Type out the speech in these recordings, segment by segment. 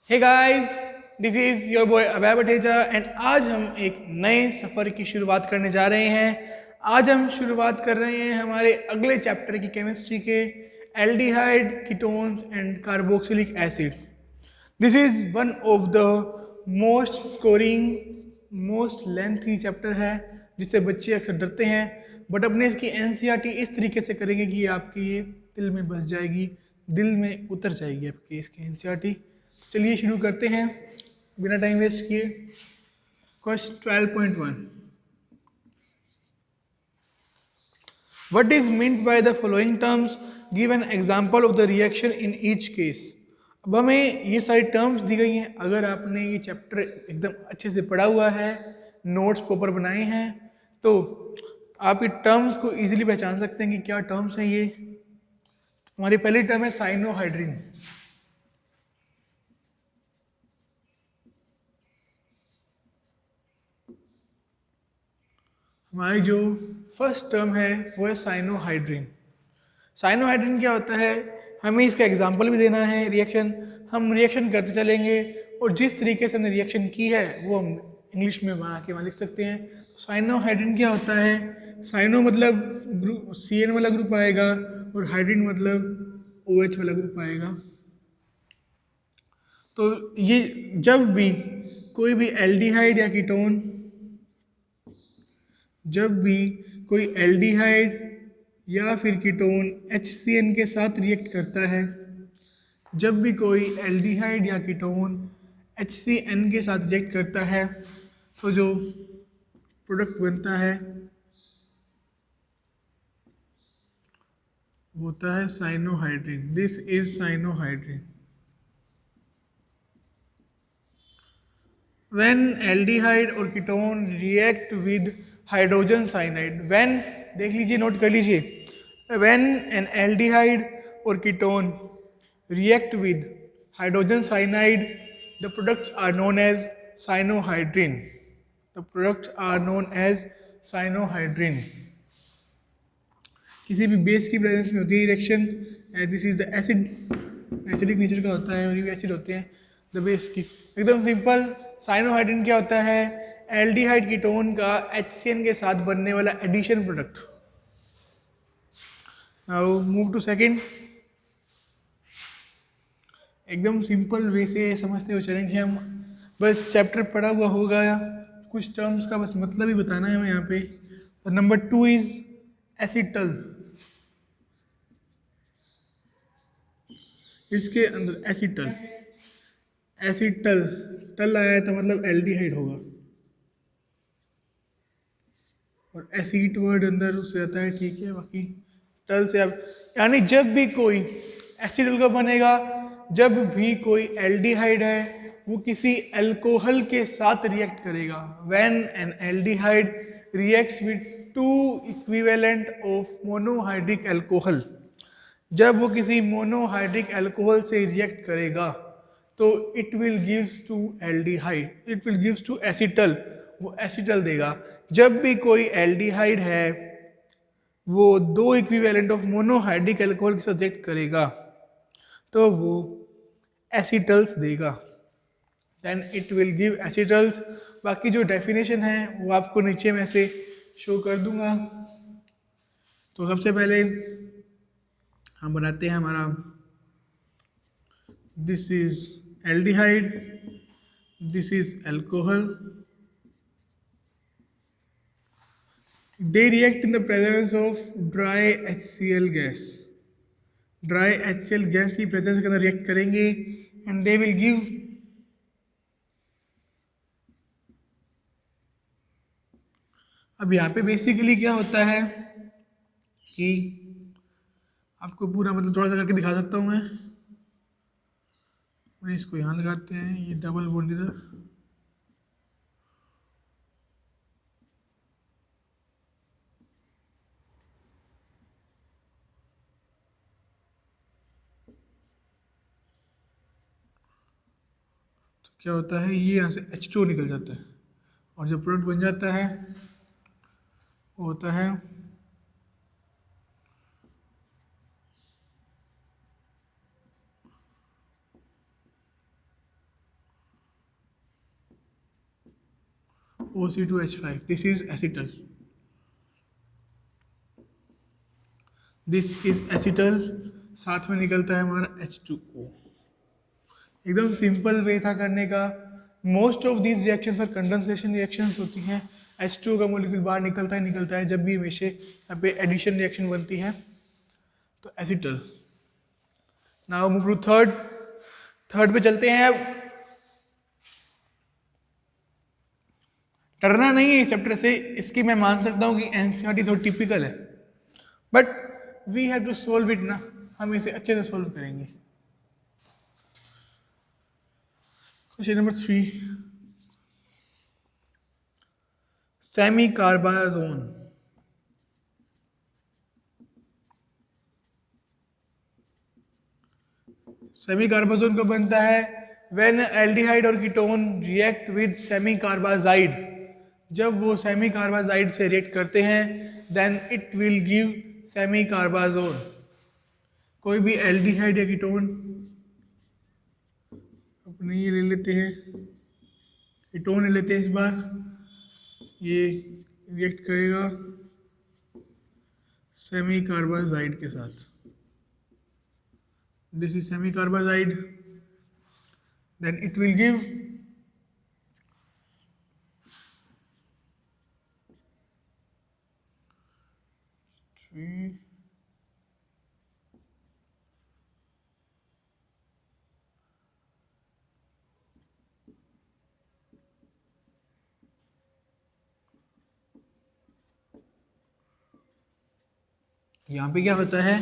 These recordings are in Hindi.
Hey guys, this is your boy Abhay Bateja and आज हम एक नए सफ़र की शुरुआत करने जा रहे हैं। आज हम शुरुआत कर रहे हैं हमारे अगले चैप्टर की केमिस्ट्री के aldehyde, ketones and carboxylic acid. This is one of the most scoring, most lengthy chapter है जिससे बच्चे अक्सर डरते हैं, बट अपने इसकी एनसीईआरटी इस तरीके से करेंगे कि आपकी ये दिल में बस जाएगी, दिल में उतर जाएगी आपकी इसकी एनसीईआरटी। चलिए शुरू करते हैं बिना टाइम वेस्ट किए। Question 12.1, what is meant by the following terms, give an example of the reaction in each case. अब हमें ये सारी टर्म्स दी गई हैं। अगर आपने ये चैप्टर एकदम अच्छे से पढ़ा हुआ है, नोट्स प्रॉपर बनाए हैं, तो आप ये टर्म्स को इजीली पहचान सकते हैं कि क्या टर्म्स हैं ये। हमारी पहली टर्म है साइनोहाइड्रिन। हमारी जो फर्स्ट टर्म है वो है साइनोहाइड्रिन। साइनोहाइड्रिन क्या होता है, हमें इसका एग्जांपल भी देना है। रिएक्शन, हम रिएक्शन करते चलेंगे और जिस तरीके से हमने रिएक्शन की है वो हम इंग्लिश में बना के वहाँ लिख सकते हैं। साइनोहाइड्रिन क्या होता है, साइनो मतलब ग्रुप CN वाला ग्रुप आएगा और हाइड्रिन मतलब OH वाला ग्रुप आएगा। तो ये जब भी कोई भी एल्डिहाइड या कीटोन, जब भी कोई एल्डिहाइड या फिर कीटोन HCN के साथ रिएक्ट करता है, जब भी कोई एल्डिहाइड या कीटोन HCN के साथ रिएक्ट करता है, तो जो प्रोडक्ट बनता है वो होता है cyanohydrin. This is cyanohydrin. when aldehyde और ketone react with hydrogen cyanide, when, देख लीजिए, नोट कर लीजिए, when एन एल्डिहाइड और ketone react with hydrogen cyanide, the products are known as cyanohydrin. The products are known as cyanohydrin. किसी भी बेस की प्रेजेंस में होती है reaction, this is the acid, acidic nature का होता है और ये एसिड होते हैं द बेस की। एकदम सिंपल, साइनोहाइड्रिन क्या होता है, एल्डिहाइड कीटोन का HCN के साथ बनने वाला addition product. Now move to second. एकदम सिंपल वे से समझते हुए चलेंगे हम, बस चैप्टर पढ़ा हुआ होगा या कुछ टर्म्स का बस मतलब ही बताना है हमें यहाँ पे। तो नंबर 2 इज एसिटल। इसके अंदर एसिटल, एसिटल टल आया है तो मतलब एल्डिहाइड होगा, और एसिड वर्ड अंदर उससे आता है, ठीक है। बाकी टल से अब, यानी जब भी कोई एसिडल का बनेगा, जब भी कोई एल्डिहाइड है वो किसी अल्कोहल के साथ रिएक्ट करेगा। When an aldehyde reacts with two equivalent of monohydric alcohol, जब वो किसी मोनोहाइड्रिक अल्कोहल से रिएक्ट करेगा तो it will gives to aldehyde, it will gives to acetal, वो एसिटल देगा। जब भी कोई एल्डिहाइड है वो दो इक्विवेलेंट ऑफ मोनोहाइड्रिक अल्कोहल के साथ रिएक्ट करेगा तो वो एसिटल्स देगा, देन इट विल गिव एसिटल्स। बाकी जो डेफिनेशन है वो आपको नीचे में से शो कर दूंगा। तो सबसे पहले हम बनाते हैं हमारा, this is aldehyde, this is alcohol, they react in the presence of dry HCl gas, dry HCl gas की प्रेजेंस के अंदर रिएक्ट करेंगे एंड दे विल गिव अब यहाँ पे बेसिकली क्या होता है कि आपको पूरा मतलब थोड़ा सा करके दिखा सकता हूँ मैं इसको यहाँ लगाते हैं, ये डबल बॉन्ड इधर, तो क्या होता है, ये यहाँ से H2 निकल जाता है और जो प्रोडक्ट बन जाता है वो होता है OC2H5, this is acetal, this is acetal, साथ में निकलता है हमारा H2O। एकदम सिंपल वे था करने का। मोस्ट ऑफ दीज रिएक्शंस और कंडेंसेशन रिएक्शंस होती हैं, H2O का मॉलिक्यूल बाहर निकलता है जब भी हमेशा यहाँ पे एडिशन रिएक्शन बनती है, तो acetal. Now move to third पे चलते हैं। अब डरना नहीं है इस चैप्टर से, इसकी मैं मान सकता हूँ कि एनसीईआरटी थोड़ी टिपिकल है, but we have to solve it ना, हम इसे अच्छे से सोल्व करेंगे। Question number 3, semicarbazone. Semicarbazone कब बनता है? व्हेन एल्डिहाइड और ketone react with semicarbazide, जब वो सेमी कार्बाजाइड से रिएक्ट करते हैं, then it will give semicarbazone. कोई भी एल्डिहाइड या कीटोन, अपने ये ले लेते हैं, कीटोन ले लेते हैं इस बार, ये रिएक्ट करेगा सेमी कार्बाजाइड के साथ, this is semi carbazide, then it will give यहाँ पे क्या होता है,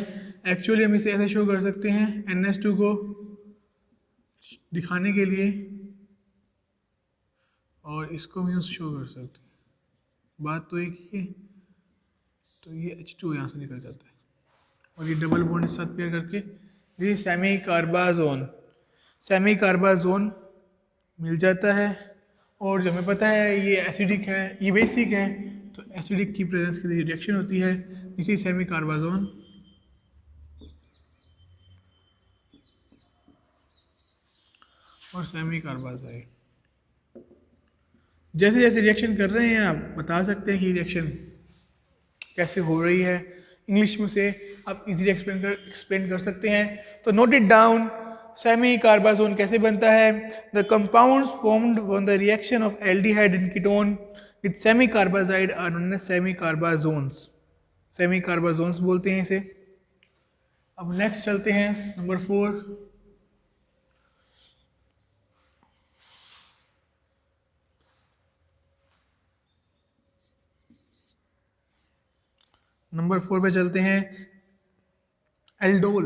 एक्चुअली हम इसे ऐसे शो कर सकते हैं NH2 को दिखाने के लिए, और इसको भी शो कर सकते हैं, बात तो एक ही है। तो ये H2 यहाँ से निकल जाता है और ये डबल बॉन्ड इस साथ पेयर करके ये सेमी कार्बाजोन मिल जाता है। और जो हमें पता है ये एसिडिक है, ये बेसिक है, तो एसिडिक की प्रेजेंस के लिए रिएक्शन होती है, इसी सेमी कार्बाजोन। और सेमी कार्बाजाइड, जैसे जैसे रिएक्शन कर रहे हैं आप बता सकते हैं कि रिएक्शन कैसे हो रही है, इंग्लिश में से आप इजीली एक्सप्लेन कर सकते हैं। तो note it down, semicarbazone कैसे बनता है? The compounds formed on the reaction of aldehyde and ketone with semicarbazide are known as semicarbazones. Semicarbazones बोलते हैं इसे। अब नेक्स्ट चलते हैं नंबर 4। नंबर 4 पे चलते हैं, aldol.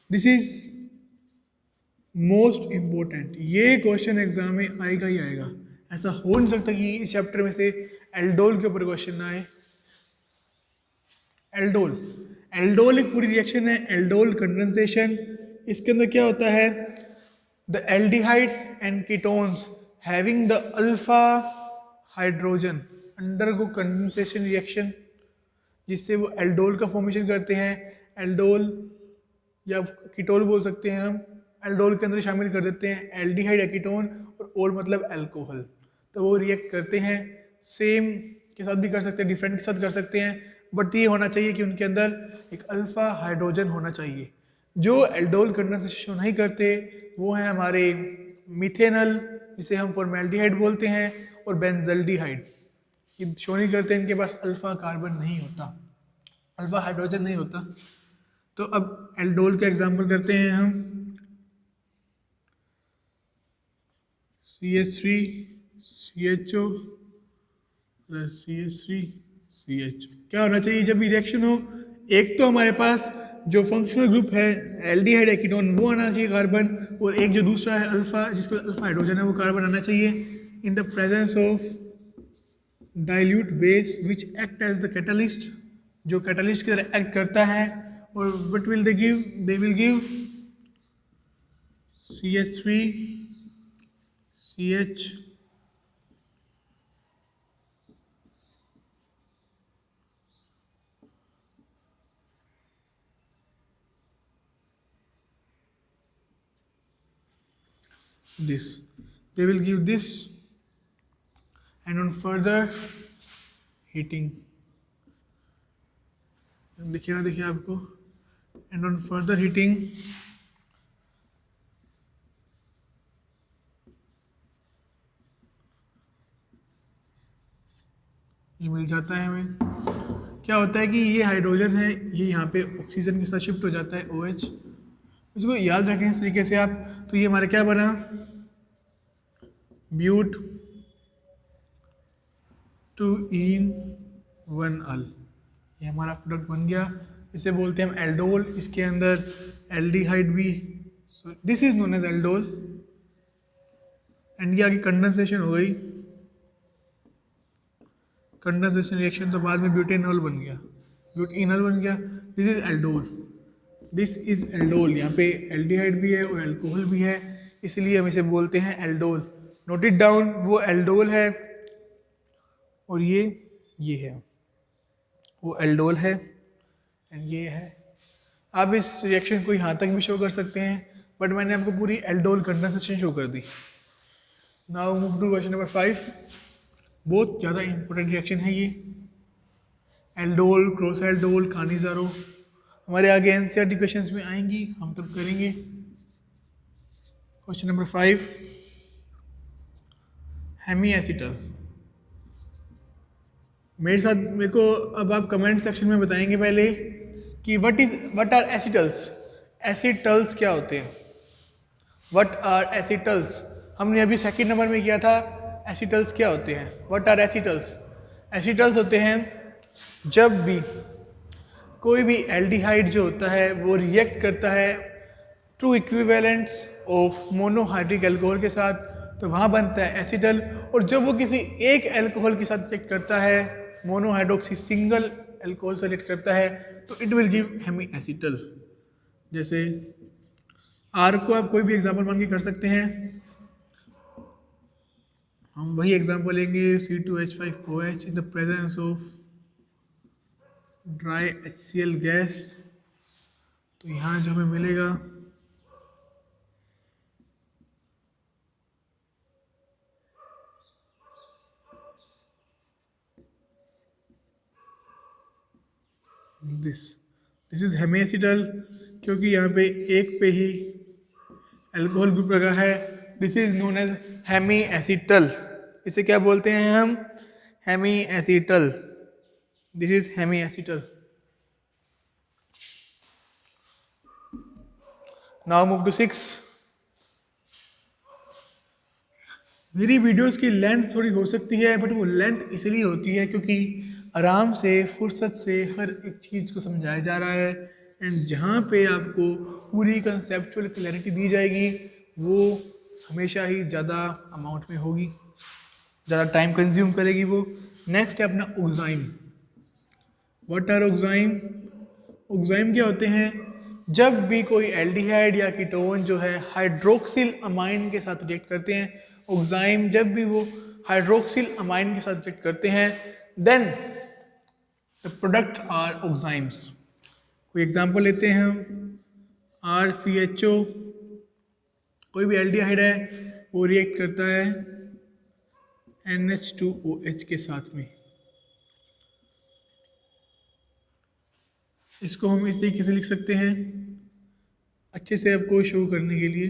This is most important, ये क्वेश्चन एग्जाम में आएगा ही आएगा, ऐसा हो नहीं सकता कि इस चैप्टर में से एल्डोल के ऊपर क्वेश्चन ना आए। एल्डोल एक पूरी रिएक्शन है, एल्डोल कंडेंसेशन। इसके अंदर क्या होता है, the aldehydes and ketones having the alpha hydrogen undergo condensation reaction, जिससे वो एल्डोल का फॉर्मेशन करते हैं। एल्डोल या कीटोल बोल सकते हैं हम, एल्डोल के अंदर शामिल कर देते हैं एल्डिहाइड या कीटोन, और ओल मतलब अल्कोहल, तो वो रिएक्ट करते हैं। सेम के साथ भी कर सकते हैं, डिफरेंट के साथ कर सकते हैं, बट ये होना चाहिए कि उनके अंदर एक अल्फा हाइड्रोजन होना चाहिए। जो एल्डोल कंडेंसेशन नहीं करते वो हैं हमारे मिथेनल, जिसे हम फॉर्मेल्डिहाइड बोलते हैं, और बेंजल्डिहाइड। ये शो नहीं करते, इनके पास अल्फा कार्बन नहीं होता, अल्फा हाइड्रोजन नहीं होता। तो अब एल्डोल का एग्जांपल करते हैं हम, CH3 CHO plus CH3 CHO। क्या होना चाहिए जब भी रिएक्शन हो, एक तो हमारे पास जो फंक्शनल ग्रुप है एल्डिहाइड या कीटोन वो आना चाहिए कार्बन, और एक जो दूसरा है अल्फा, जिसको अल्फा हाइड्रोजन है, वो कार्बन आना चाहिए in the presence of dilute base which act as the catalyst, जो कैटलिस्ट की तरह एक्ट करता है। और what will they give? They will give CH3 CH this, they will give this, and on further heating, देखिए आपको, एंड ऑन फर्दर हीटिंग ये मिल जाता है हमें। क्या होता है कि ये हाइड्रोजन है, ये यहाँ पे ऑक्सीजन के साथ शिफ्ट हो जाता है OH। इसको याद रखें इस तरीके से आप। तो ये हमारा क्या बना, ब्यूट टू इन 1 अल, ये हमारा प्रोडक्ट बन गया। इसे बोलते हैं हम एल्डोल। इसके अंदर एल्डिहाइड भी, so this is known as aldol. And ये आगे कंडेंसेशन हो गई, कंडेंसेशन रिएक्शन, तो बाद में ब्यूटेनॉल बन गया, ब्यूटेनॉल बन गया। This is aldol, this is aldol. यहाँ पे एल्डिहाइड भी है और अल्कोहल भी है, इसलिए हम इसे बोलते हैं एल्डोल। नोट इट डाउन, वो एल्डोल है और ये है, वो एल्डोल है एंड ये है। आप इस रिएक्शन को यहाँ तक भी शो कर सकते हैं, बट मैंने आपको पूरी एल्डोल कंडेंसेशन शो कर दी। Now move to question number 5। बहुत ज़्यादा इंपॉर्टेंट रिएक्शन है ये, एल्डोल क्रॉस एल्डोल कानिजारो। हमारे आगे NCERT क्वेश्चंस में आएंगी, हम तब करेंगे। Question number 5, hemiacetal. मेरे को अब आप कमेंट सेक्शन में बताएंगे पहले कि व्हाट आर एसीटल्स, एसीटल्स क्या होते हैं, व्हाट आर एसीटल्स। हमने अभी सेकंड नंबर में किया था, एसीटल्स क्या होते हैं, व्हाट आर एसीटल्स। एसीटल्स होते हैं जब भी कोई भी एल्डिहाइड जो होता है वो रिएक्ट करता है two equivalents of monohydric alcohol के साथ, तो वहाँ बनता है एसीटल। और जब वो किसी एक अल्कोहल के साथ रिएक्ट करता है, मोनोहाइड्रोक्सी सिंगल अल्कोहल से रिएक्ट करता है, तो it will give hemiacetal. जैसे आर को आप कोई भी एग्जाम्पल मान के कर सकते हैं, हम वही एग्जाम्पल लेंगे, C2H5OH in the presence of dry HCl gas. तो यहाँ जो हमें मिलेगा दिस इज हेमी एसीटल, क्योंकि यहाँ पे एक पे ही अल्कोहल ग्रुप रखा है। This is known as hemi acetal. इसे क्या बोलते हैं हम, hemi acetal. This is hemi acetal. Now move to 6। मेरी वीडियोस की लेंथ थोड़ी हो सकती है, बट वो लेंथ इसलिए होती है क्योंकि आराम से फुर्सत से हर एक चीज़ को समझाया जा रहा है। एंड जहाँ पे आपको पूरी कंसेप्चुअल क्लैरिटी दी जाएगी वो हमेशा ही ज़्यादा अमाउंट में होगी, ज़्यादा टाइम कंज्यूम करेगी वो। नेक्स्ट है अपना oxime. What are oxime. Oxime क्या होते हैं, जब भी कोई एल्डिहाइड या कीटोन जो है हाइड्रोक्सिल अमाइन के साथ रिएक्ट करते हैं, ऑक्साइम जब भी वो हाइड्रोक्सिल अमाइन के साथ रिएक्ट करते हैं, then the product are oximes. कोई एग्जांपल लेते हैं हम, RCHO, कोई भी एल्डिहाइड है वो रिएक्ट करता है NH2OH के साथ में। इसको हम इस तरीके से लिख सकते हैं, अच्छे से आपको शो करने के लिए,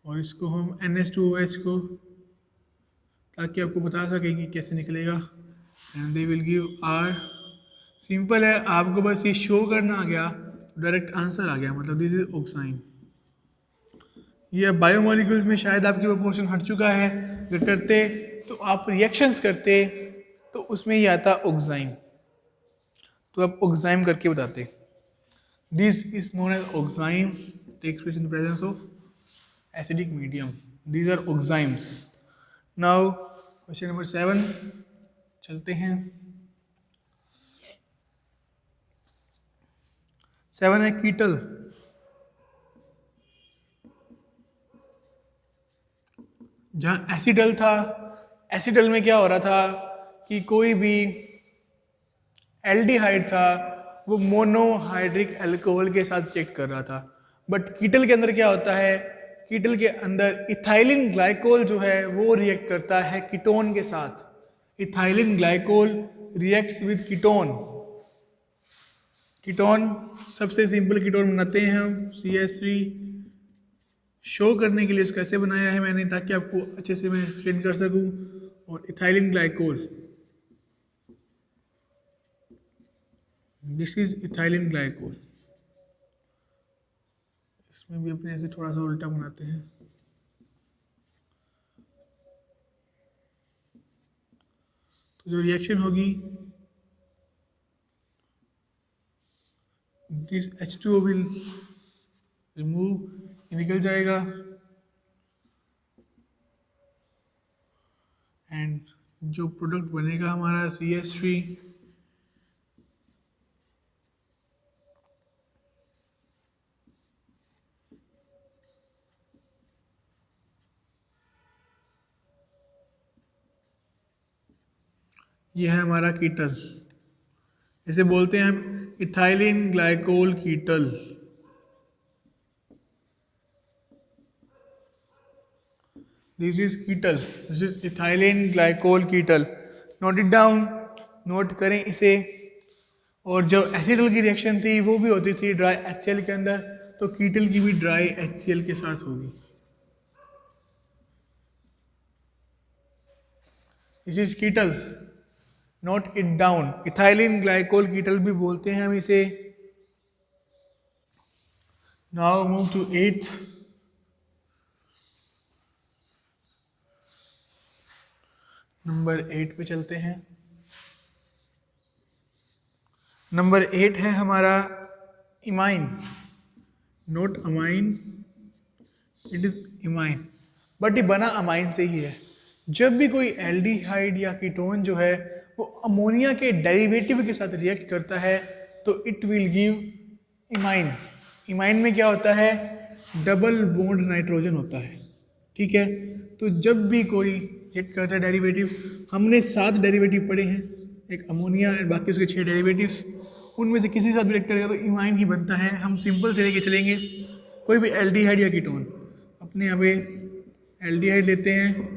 और इसको हम NH2OH को, ताकि आपको बता सकें कि कैसे निकलेगा। And they will give R। Simple है, आपको बस ये शो करना आ गया तो डायरेक्ट आंसर आ गया, मतलब दिस इज ऑक्साइम। ये बायोमोलिक्यूल्स में शायद आपकी वो पोर्शन हट चुका है, अगर करते तो आप रिएक्शंस करते तो उसमें ये आता ऑक्साइम, तो आप ऑक्साइम करके बताते। This is known as oxime, takes place in the presence of acidic medium. These are oximes. Now question number 7 चलते हैं। 7 है कीटल। जहाँ एसिडल था, एसिडल में क्या हो रहा था कि कोई भी एल्डिहाइड था वो मोनोहाइड्रिक अल्कोहल के साथ रिएक्ट कर रहा था। बट कीटल के अंदर क्या होता है, कीटल के अंदर इथाइलिन ग्लाइकोल जो है वो रिएक्ट करता है कीटोन के साथ। Ethylene glycol reacts with ketone. Ketone सबसे सिंपल कीटोन बनाते हैं हम CH3। शो करने के लिए इसको कैसे बनाया है मैंने, ताकि आपको अच्छे से मैं एक्सप्लेन कर सकूं। और ethylene glycol, this is ethylene glycol. इसमें भी अपने ऐसे थोड़ा सा उल्टा बनाते हैं। तो जो रिएक्शन होगी, दिस H2O विल रिमूव, निकल जाएगा एंड जो प्रोडक्ट बनेगा हमारा CH3। ये है हमारा कीटल, इसे बोलते हैं हम ethylene glycol कीटल। This is कीटल, this is ethylene glycol कीटल। Note it down, note करें इसे। और जो एसिडल की रिएक्शन थी वो भी होती थी ड्राई HCl के अंदर, तो कीटल की भी ड्राई HCl के साथ होगी। This is ketal, note it down. Ethylene glycol ketal भी बोलते हैं हम इसे। Now move to 8th। Number 8 पे चलते हैं। नंबर 8 है हमारा imine. Note amine, it is imine, but ये बना अमाइन से ही है। जब भी कोई एल्डिहाइड या कीटोन जो है वो अमोनिया के डेरिवेटिव के साथ रिएक्ट करता है तो it will give imine. Imine में क्या होता है, डबल बॉन्ड नाइट्रोजन होता है। ठीक है, तो जब भी कोई रिएक्ट करता है डेरिवेटिव, हमने 7 डेरिवेटिव पढ़े हैं, एक अमोनिया और बाकी उसके 6 डेरिवेटिव्स, उनमें से किसी के साथ रिएक्ट करेगा तो इमाइन ही बनता है। हम सिंपल से लेके चलेंगे, कोई भी एल्डिहाइड या कीटोन, अपने यहाँ पे एल्डिहाइड लेते हैं,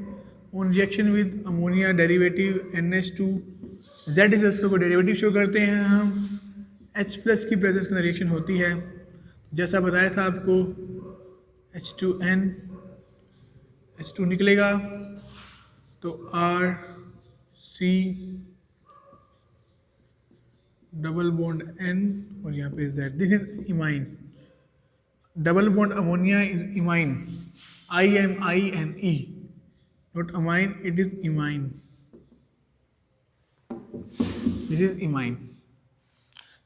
on reaction with ammonia derivative NH2, Z is उसको डेरिवेटिव शो करते हैं हम, H+ की प्रेजेंस के अंदर रिएक्शन होती है। जैसा बताया था आपको, H2N, H2 निकलेगा तो RC डबल बॉन्ड N और यहाँ पे Z, this is imine. Double bond ammonia is imine, IMINE, not amine, it is imine. This is imine.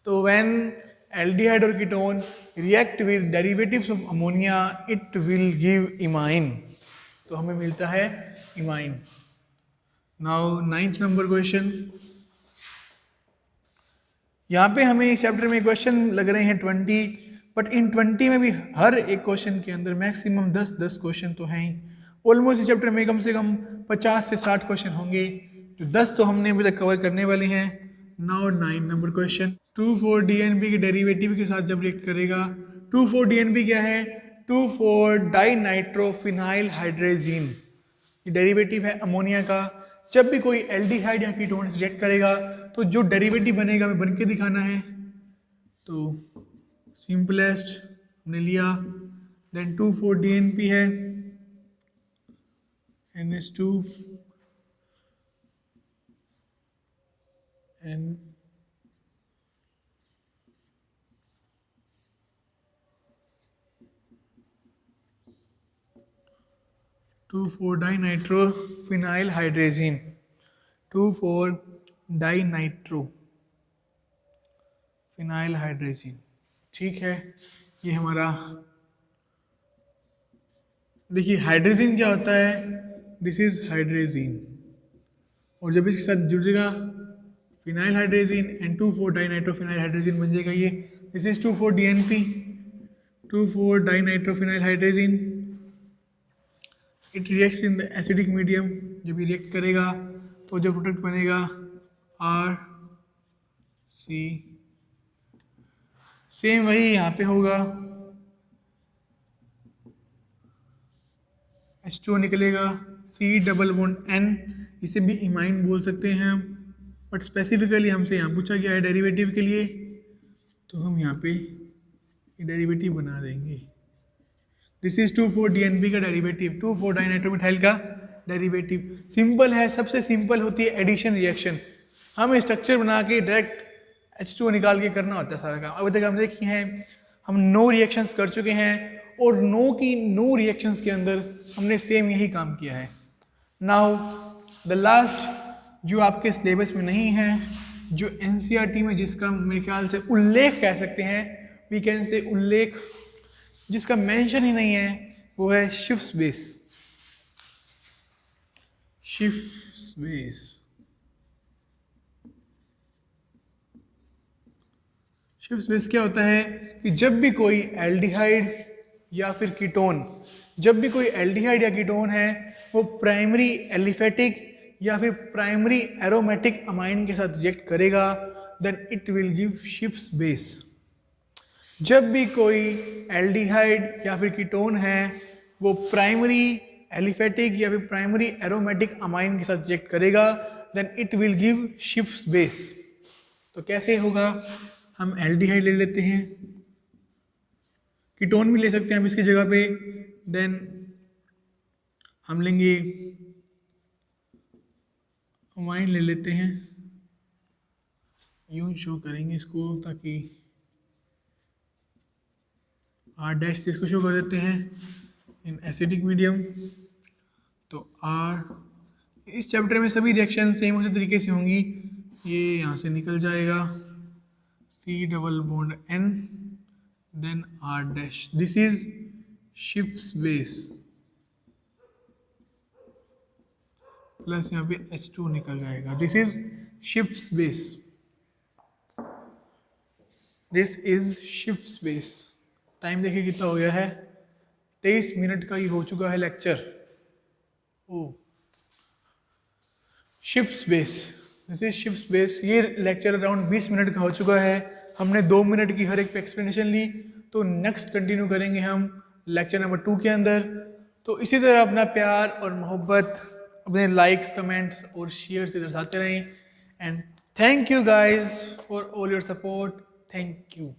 So when aldehyde or ketone react with derivatives of ammonia, it will give imine. तो हमें मिलता है imine. Now 9th number question. यहाँ पे हमें इस चैप्टर में क्वेश्चन लग रहे हैं 20, बट इन 20 में भी हर एक क्वेश्चन के अंदर मैक्सिमम 10 क्वेश्चन तो हैं ही। ऑलमोस्ट इस चैप्टर में कम से कम 50 से 60 क्वेश्चन होंगे, जो 10 तो हमने अभी तक कवर करने वाले हैं। नाउ 9 नंबर क्वेश्चन, 2,4-DNP के डेरिवेटिव के साथ जब रिएक्ट करेगा, 2,4-DNP क्या है, 2,4-डाइनाइट्रोफिनाइल हाइड्रेजीन, ये डेरिवेटिव है अमोनिया का। जब भी कोई एल्डिहाइड या कीटोन रिएक्ट करेगा तो जो डेरिवेटिव बनेगा हमें बन के दिखाना है। तो सिंपलेस्ट हमने लिया, देन 2,4-DNP है, NH2 N 2,4-डाइनाइट्रोफिनाइल हाइड्रेजीन, 2,4-डाइनाइट्रोफिनाइल हाइड्रेजीन। ठीक है, ये हमारा, देखिए हाइड्रेजीन क्या होता है, दिस इज हाइड्रेजीन, और जब इसके साथ जुड़ेगा फिनाइल हाइड्रेजीन एंड 2,4-डाइनाइट्रोफिनाइल हाइड्रेजीन बन जाएगा ये, दिस इज 2,4-DNP, 2,4-डाइनाइट्रोफिनाइल hydrazine. It reacts in the acidic medium, जब ये रिएक्ट करेगा तो जो प्रोडक्ट बनेगा RC, सेम वही यहाँ पे होगा, H2O निकलेगा, C डबल बॉन्ड N, इसे भी इमाइन बोल सकते हैं हम, बट स्पेसिफिकली हमसे यहाँ पूछा गया है डेरिवेटिव के लिए, तो हम यहाँ पे डेरिवेटिव बना देंगे। दिस इज 2,4-DNP का डेरिवेटिव, 2,4-डाइनाइट्रोमिथाइल का डेरिवेटिव। सिंपल है, सबसे सिंपल होती है एडिशन रिएक्शन। हम स्ट्रक्चर बना के डायरेक्ट H2O निकाल के करना होता है सारा काम। अभी तक हम देखे हैं, हम 9 रिएक्शंस कर चुके हैं और 9 रिएक्शंस के अंदर हमने सेम यही काम किया है। नाउ द लास्ट जो आपके सिलेबस में नहीं है, जो NCERT में जिसका मेरे ख्याल से उल्लेख कह सकते हैं, वी कैन से उल्लेख, जिसका मेंशन ही नहीं है, वो है shift base. Shift base, shift base क्या होता है कि जब भी कोई एल्डिहाइड या फिर कीटोन, जब भी कोई एल्डिहाइड या कीटोन है वो प्राइमरी एलिफेटिक या फिर प्राइमरी एरोमेटिक अमाइन के साथ रिएक्ट करेगा, देन इट विल गिव शिफ्ट बेस। जब भी कोई एल्डिहाइड या फिर कीटोन है वो प्राइमरी एलिफेटिक या फिर प्राइमरी एरोमेटिक अमाइन के साथ रिएक्ट करेगा, देन इट विल गिव शिफ्ट बेस। तो कैसे होगा, हम एल्डिहाइड ले लेते हैं, कीटोन भी ले सकते हैं हम इसकी जगह पे, देन हम लेंगे अमाइन ले लेते हैं, यूं शो करेंगे इसको ताकि R' से इसको शो कर देते हैं इन एसिडिक मीडियम। तो R, इस चैप्टर में सभी रिएक्शन सेम उसी तरीके से होंगी, ये यहाँ से निकल जाएगा, C double bond N, then R', this is शिफ्ट बेस, प्लस यहाँ पे H2 निकल जाएगा, दिस इज शिफ्ट बेस, दिस इज शिफ्ट बेस। टाइम देखिए कितना हो गया है, 23 मिनट का ही हो चुका है लेक्चर। ओ शिफ्ट बेस, दिस इज शिफ्ट बेस। ये लेक्चर अराउंड 20 मिनट का हो चुका है, हमने 2 मिनट की हर एक पे एक्सप्लेनेशन ली। तो नेक्स्ट कंटिन्यू करेंगे हम लेक्चर नंबर 2 के अंदर। तो इसी तरह अपना प्यार और मोहब्बत अपने लाइक्स, कमेंट्स और शेयर से दर्शाते रहें। And thank you guys for all your support, thank you.